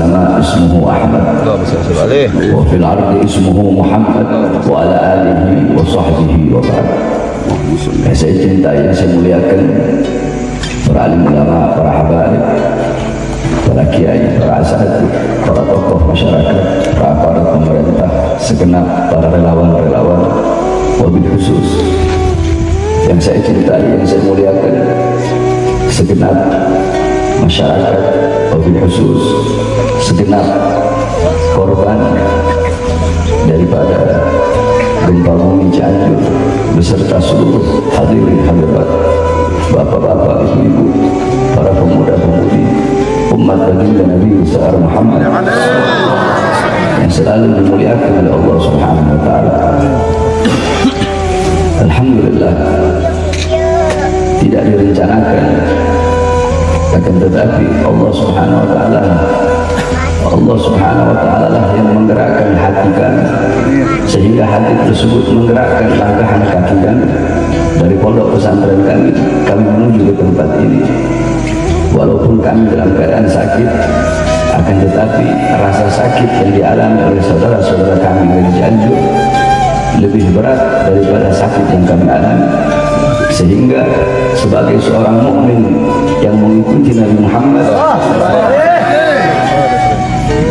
السماء اسمه أحمد وفي الأرض اسمه محمد وعلى آله وصحبه وبعد. Saya cintai, saya muliakan para alim ulama, para habaib, para kiai, para asatidz, para tokoh masyarakat, para aparat pemerintah, segenap para relawan-relawan, wabil khusus yang saya cintai, yang saya muliakan, segenap masyarakat, wabil khusus segenap korban daripada gempa bumi Cianjur beserta seluruh hadirin hadirat, bapak-bapak, ibu-ibu, para pemuda-pemudi umat baginda Nabi besar Muhammad yang selalu dimuliakan oleh Allah Subhanahu wa taala. Alhamdulillah, tidak direncanakan, akan tetapi Allah Subhanahu wa taala lah yang menggerakkan hati kami, sehingga hati tersebut menggerakkan langkah kaki kami dari pondok pesantren kami menuju ke tempat ini. Walaupun kami dalam keadaan sakit, akan tetapi rasa sakit yang dialami oleh saudara-saudara kami dari Cianjur lebih berat daripada sakit yang kami alami, sehingga sebagai seorang mukmin yang mengikuti Nabi Muhammad,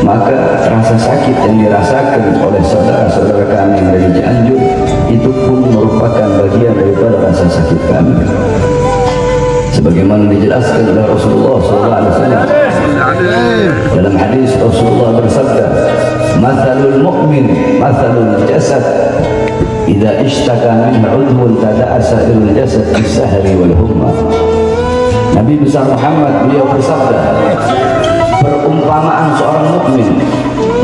maka rasa sakit yang dirasakan oleh saudara-saudara kami yang dari Cianjur itu pun merupakan bagian daripada rasa sakit kami, sebagaimana dijelaskan oleh Rasulullah SAW dalam hadis. Rasulullah bersabda, "Mathalul mu'min mathalul jasad, idza ishtaka min 'udwun tada'a sa'irul jasad bis-sahri wal humma." Nabi besar Muhammad beliau bersabda, perumpamaan seorang mukmin,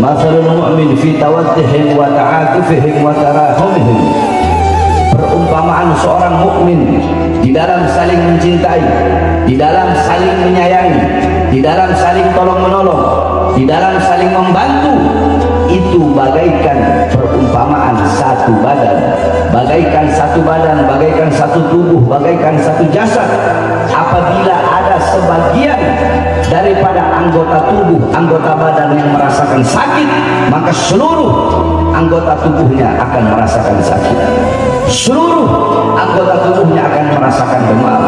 mathalul mu'min fi tawaddihim wa ta'atufihim wa tarahumihim, perumpamaan seorang mukmin di dalam saling mencintai, di dalam saling menyayangi, di dalam saling tolong-menolong, di dalam saling membantu, itu bagaikan perumpamaan satu badan, bagaikan satu badan, bagaikan satu tubuh, bagaikan satu jasad. Apabila ada sebagian daripada anggota tubuh, anggota badan yang merasakan sakit, maka seluruh anggota tubuhnya akan merasakan sakit, seluruh anggota tubuhnya akan merasakan demam.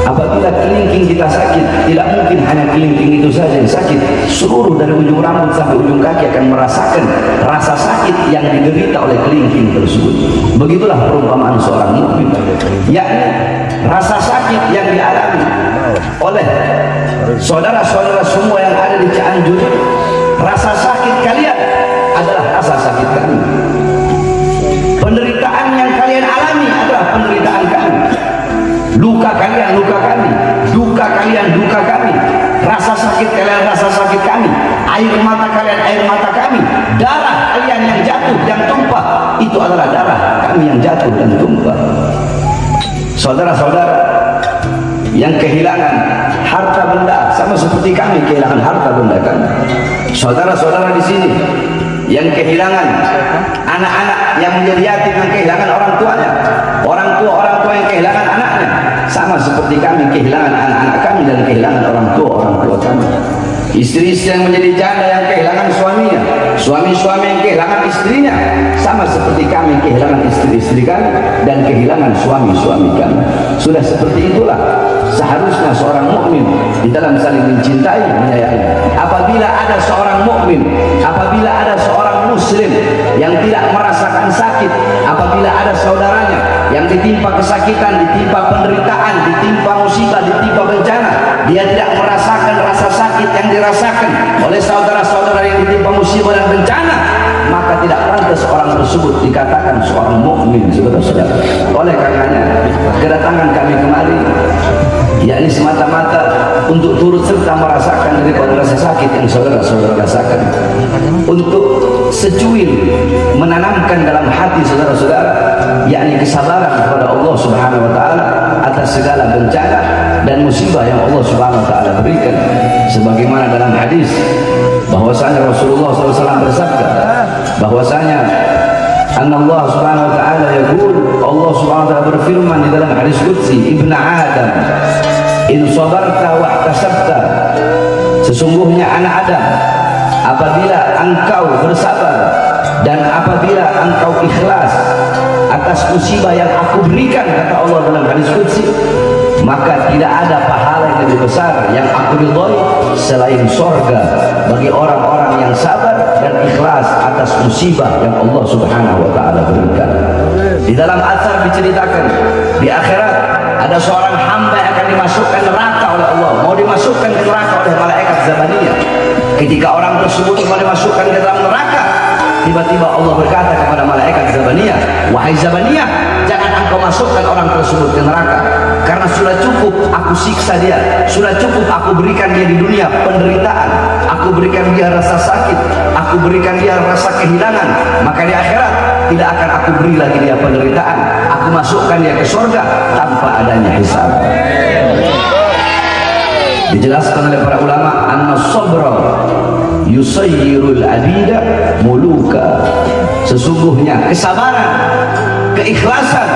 Apabila kelingking kita sakit, tidak mungkin hanya kelingking itu saja yang sakit, seluruh dari ujung rambut sampai ujung kaki akan merasakan rasa sakit yang diderita oleh kelingking tersebut. Begitulah perumpamaan seorang mukmin, yakni rasa sakit yang dialami oleh saudara-saudara semua yang ada di Cianjur, rasa sakit kalian adalah rasa sakit kami. Penderitaan yang kalian alami adalah penderitaan kami. Luka kalian luka kami, duka kalian duka kami, rasa sakit kalian rasa sakit kami, air mata kalian air mata kami, darah kalian yang jatuh yang tumpah itu adalah darah kami yang jatuh dan tumpah. Saudara-saudara yang kehilangan harta benda sama seperti kami kehilangan harta benda kami. Saudara-saudara di sini yang kehilangan anak-anak yang menjadi yatim, yang kehilangan orang tuanya, orang tua yang kehilangan anaknya, sama seperti kami kehilangan anak-anak kami dan kehilangan orang tua kami. Istri-istri yang menjadi janda yang kehilangan suaminya, suami-suami yang kehilangan istrinya, sama seperti kami kehilangan istri-istri kami dan kehilangan suami-suami kami. Sudah seperti itulah seharusnya seorang mukmin di dalam saling mencintai, menyayangi. Apabila ada seorang mukmin, apabila ada seorang muslim yang tidak merasakan sakit, apabila ada saudaranya yang ditimpa kesakitan, ditimpa penderitaan, ditimpa musibah, ditimpa bencana, dia tidak merasakan rasa sakit yang dirasakan oleh saudara-saudara yang ditimpa musibah dan bencana, maka tidak pantas orang tersebut dikatakan seorang mukmin, saudara-saudara. Oleh karenanya kedatangan kami kemari yakni semata-mata untuk turut serta merasakan daripada rasa sakit yang saudara-saudara rasakan, untuk secuil menanamkan dalam hati saudara-saudara yakni kesabaran kepada Allah Subhanahu wa taala atas segala bencana dan musibah yang Allah Subhanahu wa taala berikan, sebagaimana dalam hadis bahwasanya Rasulullah SAW bersabda bahwasanya Allah Subhanahu wa taala yaqul, Allah Subhanahu wa taala berfirman di dalam hadis qudsi, Ibnu Adam in sabarta wa ihtasabta, Sesungguhnya anak Adam, apabila engkau bersabar dan apabila engkau ikhlas atas musibah yang aku berikan, kata Allah dalam hadis qudsi, maka tidak ada pahala yang lebih besar yang aku ridhoi selain sorga bagi orang-orang yang sabar dan ikhlas atas musibah yang Allah subhanahu wa ta'ala berikan. Di dalam atsar diceritakan, di akhirat ada seorang hamba yang akan dimasukkan neraka oleh Allah, mau dimasukkan ke neraka oleh malaikat Zabaniyah. Ketika orang tersebut mau dimasukkan ke dalam neraka, tiba-tiba Allah berkata kepada malaikat Zabaniyah, wahai Zabaniyah, jangan engkau masukkan orang tersebut ke neraka, karena sudah cukup aku siksa dia, sudah cukup aku berikan dia di dunia penderitaan, aku berikan dia rasa sakit, aku berikan dia rasa kehilangan, maka di akhirat tidak akan aku beri lagi dia penderitaan, aku masukkan dia ke surga tanpa adanya hisab. Dijelaskan oleh para ulama, anna sabra yusayyirul abida muluka. Sesungguhnya kesabaran, keikhlasan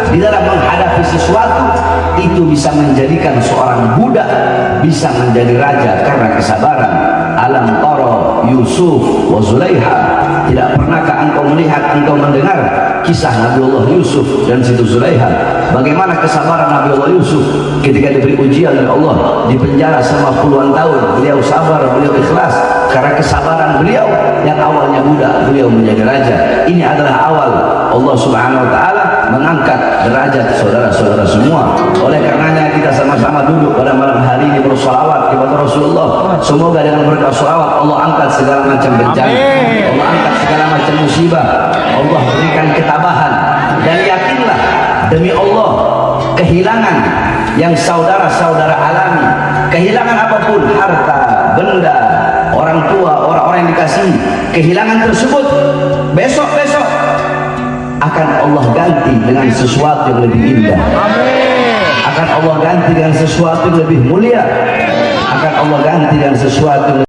di dalam menghadapi sesuatu itu bisa menjadikan seorang budak bisa menjadi raja karena kesabaran. Alam tara Yusuf wa Zulaiha, tidak pernahkah engkau melihat, engkau mendengar kisah Nabiullah Yusuf dan Siti Zulaiha, bagaimana kesabaran Nabiullah Yusuf ketika diberi ujian oleh Allah di penjara selama puluhan tahun, beliau sabar, beliau ikhlas karena kesabaran beliau yang awalnya budak, beliau menjadi raja. Ini adalah awal Allah subhanahu wa ta'ala mengangkat derajat saudara-saudara semua. Oleh karenanya kita sama-sama duduk pada malam hari ini bersolawat kepada Rasulullah. Semoga dengan berkat solawat Allah angkat segala macam bencana, Allah angkat segala macam musibah, Allah berikan ketabahan. Dan yakinlah demi Allah, kehilangan yang saudara-saudara alami, kehilangan apapun, harta, benda, orang tua, orang-orang yang dikasihi, kehilangan tersebut besok-besok akan Allah ganti dengan sesuatu yang lebih indah. Akan Allah ganti dengan sesuatu yang lebih mulia. Akan Allah ganti dengan sesuatu yang